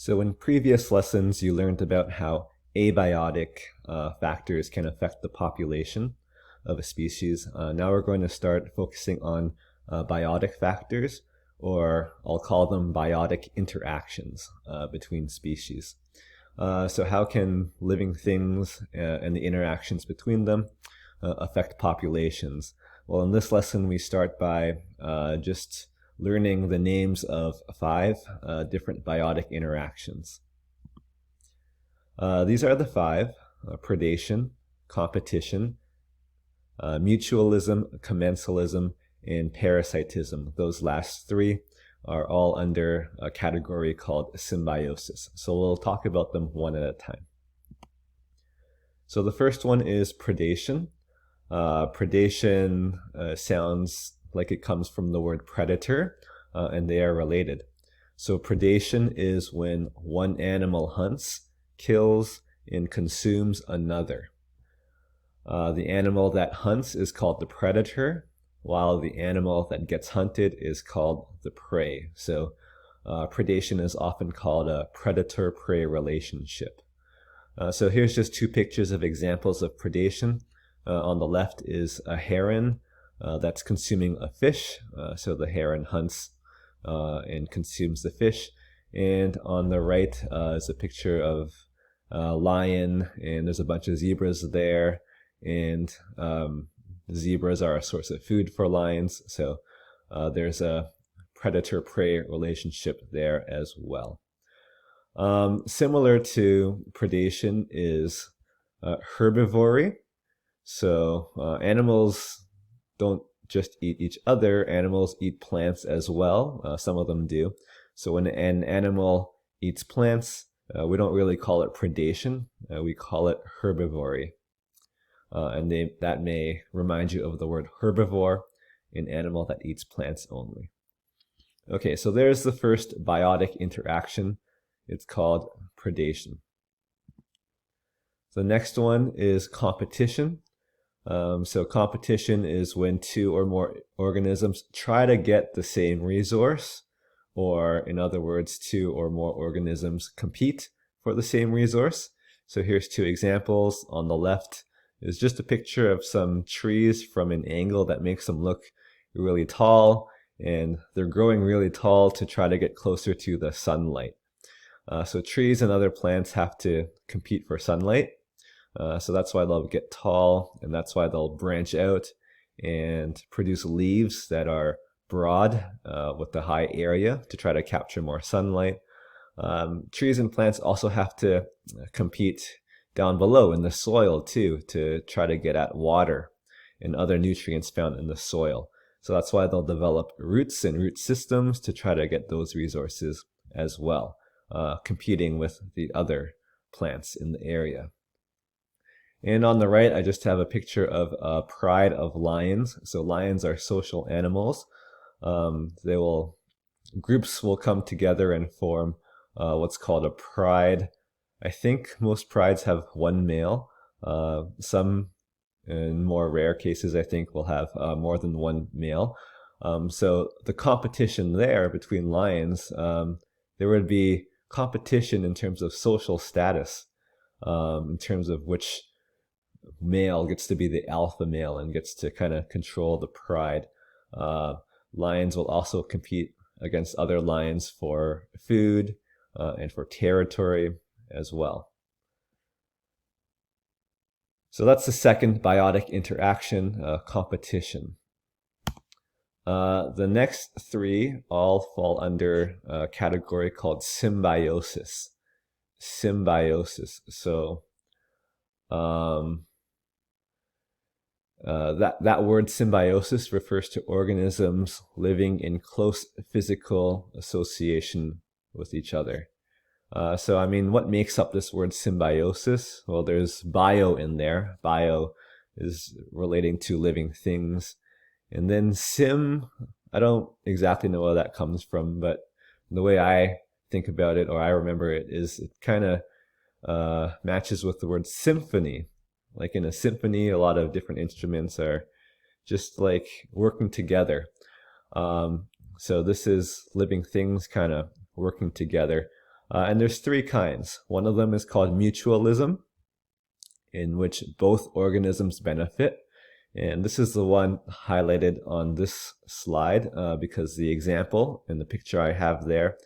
So in previous lessons, you learned about how abiotic factors can affect the population of a species. Now we're going to start focusing on biotic factors, or I'll call them biotic interactions between species. So how can living things and the interactions between them affect populations? Well, in this lesson, we start by just learning the names of 5 different biotic interactions. These are the 5: predation, competition, mutualism, commensalism, and parasitism. Those last 3 are all under a category called symbiosis. So we'll talk about them one at a time. So the first one is predation. Predation sounds like it comes from the word predator, and they are related. So predation is when one animal hunts, kills, and consumes another. The animal that hunts is called the predator, while the animal that gets hunted is called the prey. So predation is often called a predator-prey relationship. So here's just 2 pictures of examples of predation. On the left is a heron that's consuming a fish. So the heron hunts and consumes the fish. And on the right is a picture of a lion, and there's a bunch of zebras there. And zebras are a source of food for lions. So there's a predator-prey relationship there as well. Similar to predation is herbivory. So animals don't just eat each other, animals eat plants as well. Some of them do. So when an animal eats plants, we don't really call it predation, we call it herbivory. And that may remind you of the word herbivore, an animal that eats plants only. Okay, so there's the first biotic interaction. It's called predation. The next one is competition. So competition is when 2 or more organisms try to get the same resource, or in other words, 2 or more organisms compete for the same resource. So here's 2 examples. On the left is just a picture of some trees from an angle that makes them look really tall, and they're growing really tall to try to get closer to the sunlight. So trees and other plants have to compete for sunlight. So that's why they'll get tall, and that's why they'll branch out and produce leaves that are broad with a high area to try to capture more sunlight. Trees and plants also have to compete down below in the soil too, to try to get at water and other nutrients found in the soil. So that's why they'll develop roots and root systems to try to get those resources as well, competing with the other plants in the area. And on the right, I just have a picture of a pride of lions. So lions are social animals. Groups will come together and form what's called a pride. I think most prides have 1 male. Some, in more rare cases, I think will have more than 1 male. So the competition there between lions, there would be competition in terms of social status, in terms of which male gets to be the alpha male and gets to kind of control the pride. Lions will also compete against other lions for food and for territory as well. So that's the second biotic interaction, competition. The next 3 all fall under a category called symbiosis. Symbiosis. So that word symbiosis refers to organisms living in close physical association with each other. So I mean, what makes up this word symbiosis? Well, there's bio in there. Bio is relating to living things. And then sim, I don't exactly know where that comes from, but the way I think about it, or I remember it, is it kind of matches with the word symphony. Like in a symphony, a lot of different instruments are just like working together. So this is living things kind of working together. And there's three kinds. One of them is called mutualism, in which both organisms benefit. And this is the one highlighted on this slide because the example in the picture I have there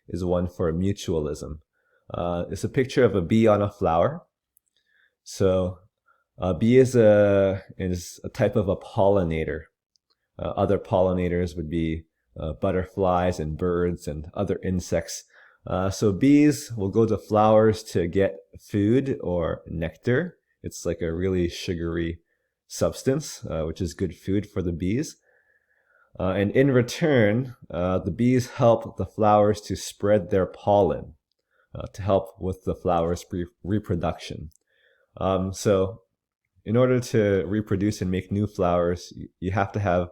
is one for mutualism. It's a picture of a bee on a flower. So a bee is a type of a pollinator. Other pollinators would be butterflies and birds and other insects. So bees will go to flowers to get food or nectar. It's like a really sugary substance, which is good food for the bees. And in return, the bees help the flowers to spread their pollen to help with the flower's reproduction. So in order to reproduce and make new flowers, you have to have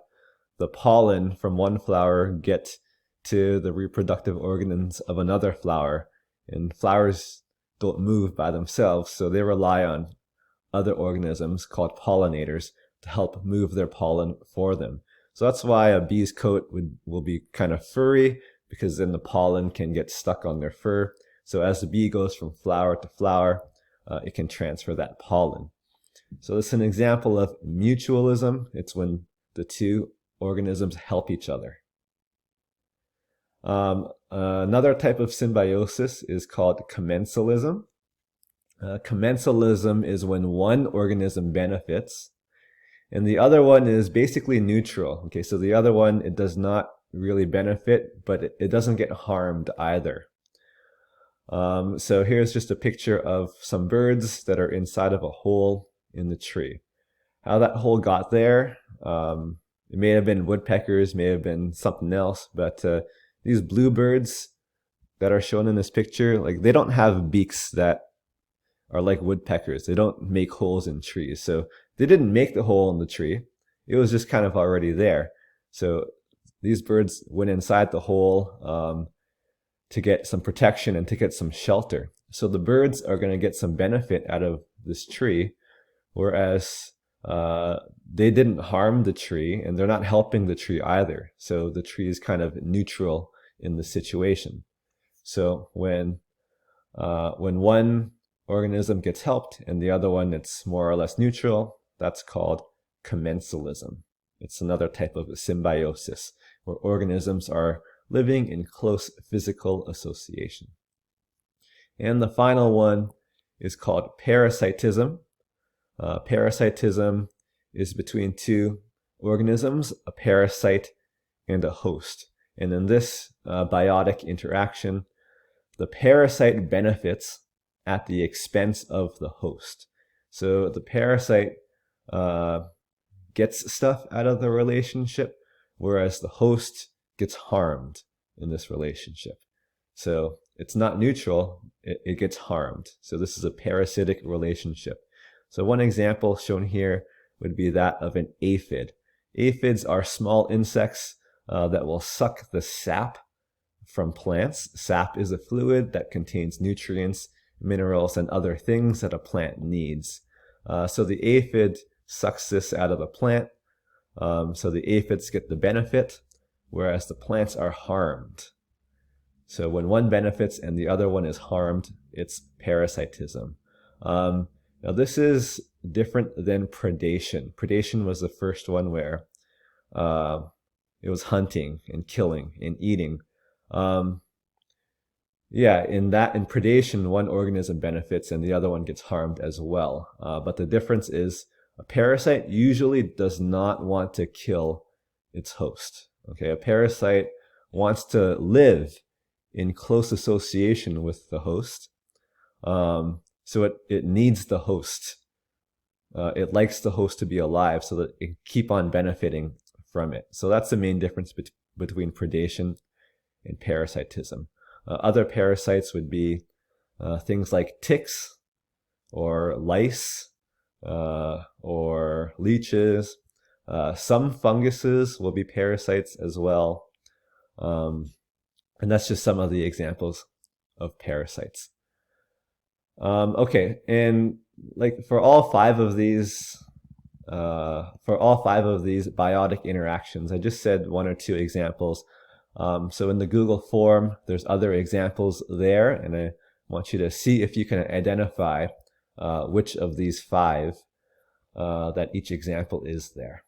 the pollen from one flower get to the reproductive organs of another flower. And flowers don't move by themselves, so they rely on other organisms called pollinators to help move their pollen for them. So that's why a bee's coat will be kind of furry, because then the pollen can get stuck on their fur. So as the bee goes from flower to flower, it can transfer that pollen. So this is an example of mutualism. It's when the two organisms help each other. Another type of symbiosis is called commensalism. Commensalism is when one organism benefits and the other one is basically neutral. Okay, so the other one, it does not really benefit, but it doesn't get harmed either. So here's just a picture of some birds that are inside of a hole in the tree. How that hole got there, it may have been woodpeckers, may have been something else, but these bluebirds that are shown in this picture, like, they don't have beaks that are like woodpeckers. They don't make holes in trees. So they didn't make the hole in the tree. It was just kind of already there. So these birds went inside the hole to get some protection and to get some shelter. So the birds are going to get some benefit out of this tree, whereas they didn't harm the tree and they're not helping the tree either. So the tree is kind of neutral in the situation. So when one organism gets helped and the other one, it's more or less neutral, that's called commensalism. It's another type of symbiosis where organisms are living in close physical association. And the final one is called parasitism. Parasitism is between two organisms, a parasite and a host. And in this biotic interaction, the parasite benefits at the expense of the host. So the parasite gets stuff out of the relationship, whereas the host gets harmed in this relationship. So it's not neutral, it gets harmed. So this is a parasitic relationship. So one example shown here would be that of an aphid. Aphids are small insects that will suck the sap from plants. Sap is a fluid that contains nutrients, minerals, and other things that a plant needs. So the aphid sucks this out of a plant. So the aphids get the benefit, whereas the plants are harmed. So when one benefits and the other one is harmed, it's parasitism. Now this is different than predation. Predation was the first one where it was hunting and killing and eating. In predation, one organism benefits and the other one gets harmed as well. But the difference is a parasite usually does not want to kill its host. Okay, a parasite wants to live in close association with the host. So it needs the host. It likes the host to be alive so that it can keep on benefiting from it. So that's the main difference between predation and parasitism. Other parasites would be things like ticks or lice or leeches. Some funguses will be parasites as well. And that's just some of the examples of parasites. Okay, and like for all five of these biotic interactions, I just said one or two examples. So in the Google form, there's other examples there, and I want you to see if you can identify which of these 5 that each example is there.